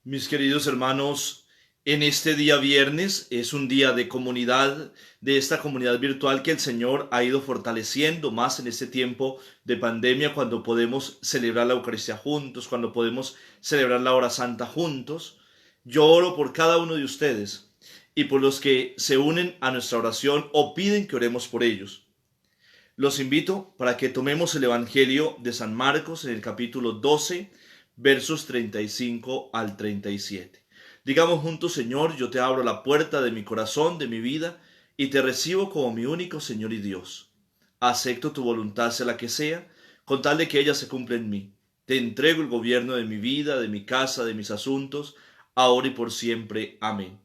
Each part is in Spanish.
Mis queridos hermanos, en este día viernes es un día de comunidad, de esta comunidad virtual que el Señor ha ido fortaleciendo más en este tiempo de pandemia, cuando podemos celebrar la Eucaristía juntos, cuando podemos celebrar la hora santa juntos. Yo oro por cada uno de ustedes y por los que se unen a nuestra oración o piden que oremos por ellos. Los invito para que tomemos el Evangelio de San Marcos en el capítulo 12, versos 35 al 37. Digamos juntos: Señor, yo te abro la puerta de mi corazón, de mi vida, y te recibo como mi único Señor y Dios. Acepto tu voluntad, sea la que sea, con tal de que ella se cumpla en mí. Te entrego el gobierno de mi vida, de mi casa, de mis asuntos, ahora y por siempre. Amén.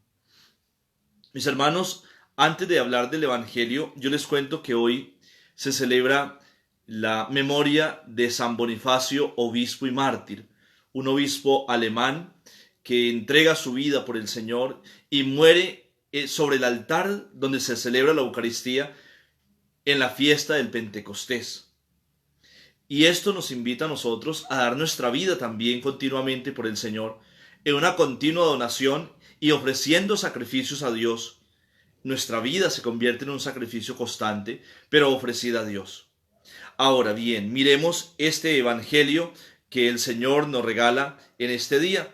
Mis hermanos, antes de hablar del Evangelio, yo les cuento que hoy se celebra la memoria de San Bonifacio, obispo y mártir, un obispo alemán que entrega su vida por el Señor y muere sobre el altar donde se celebra la Eucaristía en la fiesta del Pentecostés. Y esto nos invita a nosotros a dar nuestra vida también continuamente por el Señor, en una continua donación y ofreciendo sacrificios a Dios. Nuestra vida se convierte en un sacrificio constante, pero ofrecida a Dios. Ahora bien, miremos este evangelio que el Señor nos regala en este día.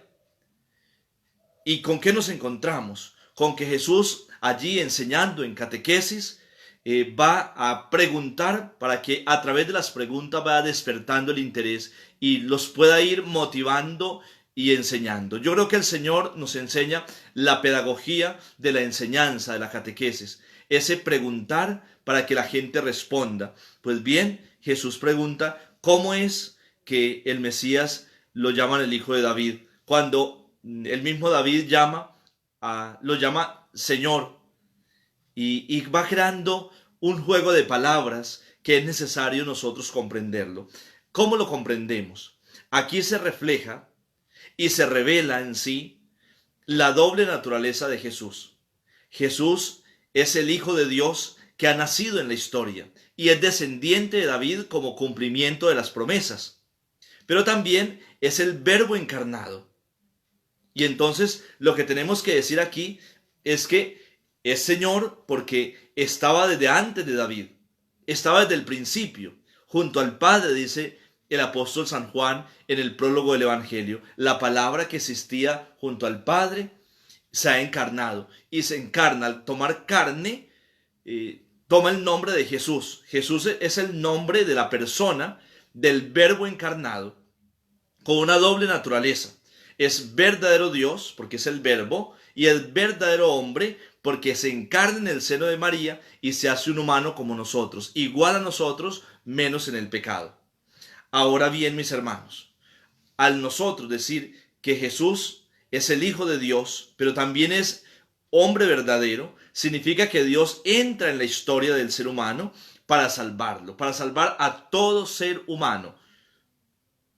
¿Y con qué nos encontramos? Con que Jesús, allí enseñando en catequesis, va a preguntar para que a través de las preguntas vaya despertando el interés y los pueda ir motivando y enseñando. Yo creo que el Señor nos enseña la pedagogía de la enseñanza, de la catequesis, ese preguntar para que la gente responda. Pues bien, Jesús pregunta: ¿cómo es que el Mesías lo llaman el hijo de David? Cuando el mismo David lo llama Señor, y va creando un juego de palabras que es necesario nosotros comprenderlo. ¿Cómo lo comprendemos? Aquí se refleja y se revela en sí la doble naturaleza de Jesús. Jesús es el Hijo de Dios que ha nacido en la historia y es descendiente de David como cumplimiento de las promesas, pero también es el Verbo encarnado. Y entonces lo que tenemos que decir aquí es que es Señor porque estaba desde antes de David, estaba desde el principio, junto al Padre, dice el apóstol San Juan en el prólogo del Evangelio. La palabra que existía junto al Padre se ha encarnado y se encarna al tomar carne. Toma el nombre de Jesús. Jesús es el nombre de la persona del Verbo encarnado con una doble naturaleza. Es verdadero Dios porque es el Verbo, y es verdadero hombre porque se encarna en el seno de María y se hace un humano como nosotros, igual a nosotros, menos en el pecado. Ahora bien, mis hermanos, al nosotros decir que Jesús es el Hijo de Dios, pero también es hombre verdadero, significa que Dios entra en la historia del ser humano para salvarlo, para salvar a todo ser humano.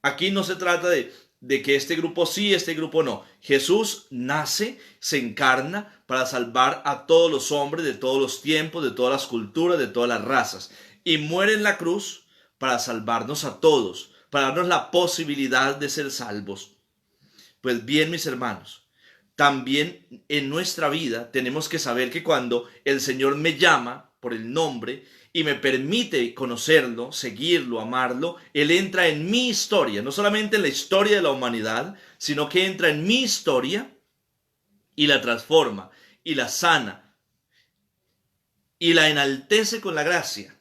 Aquí no se trata de que este grupo sí, este grupo no. Jesús nace, se encarna para salvar a todos los hombres de todos los tiempos, de todas las culturas, de todas las razas. Y muere en la cruz para salvarnos a todos, para darnos la posibilidad de ser salvos. Pues bien, mis hermanos, también en nuestra vida tenemos que saber que cuando el Señor me llama por el nombre y me permite conocerlo, seguirlo, amarlo, Él entra en mi historia, no solamente en la historia de la humanidad, sino que entra en mi historia y la transforma, y la sana, y la enaltece con la gracia.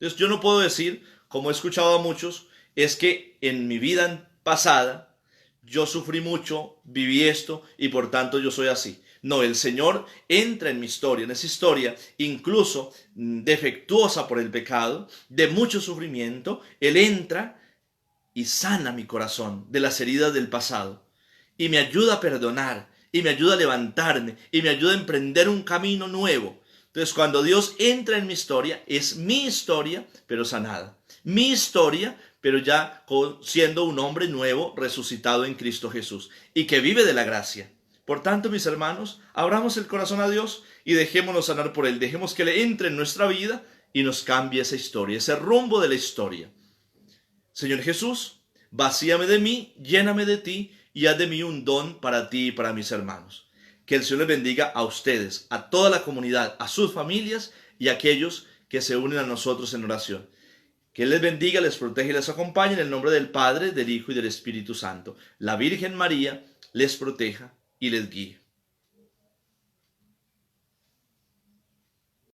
Entonces yo no puedo decir, como he escuchado a muchos, es que en mi vida pasada yo sufrí mucho, viví esto y por tanto yo soy así. No, el Señor entra en mi historia, en esa historia incluso defectuosa por el pecado, de mucho sufrimiento. Él entra y sana mi corazón de las heridas del pasado y me ayuda a perdonar y me ayuda a levantarme y me ayuda a emprender un camino nuevo. Entonces, cuando Dios entra en mi historia, es mi historia, pero sanada. Mi historia, pero ya siendo un hombre nuevo, resucitado en Cristo Jesús y que vive de la gracia. Por tanto, mis hermanos, abramos el corazón a Dios y dejémonos sanar por Él. Dejemos que Él entre en nuestra vida y nos cambie esa historia, ese rumbo de la historia. Señor Jesús, vacíame de mí, lléname de ti y haz de mí un don para ti y para mis hermanos. Que el Señor les bendiga a ustedes, a toda la comunidad, a sus familias y a aquellos que se unen a nosotros en oración. Que Él les bendiga, les proteja y les acompañe en el nombre del Padre, del Hijo y del Espíritu Santo. La Virgen María les proteja y les guíe.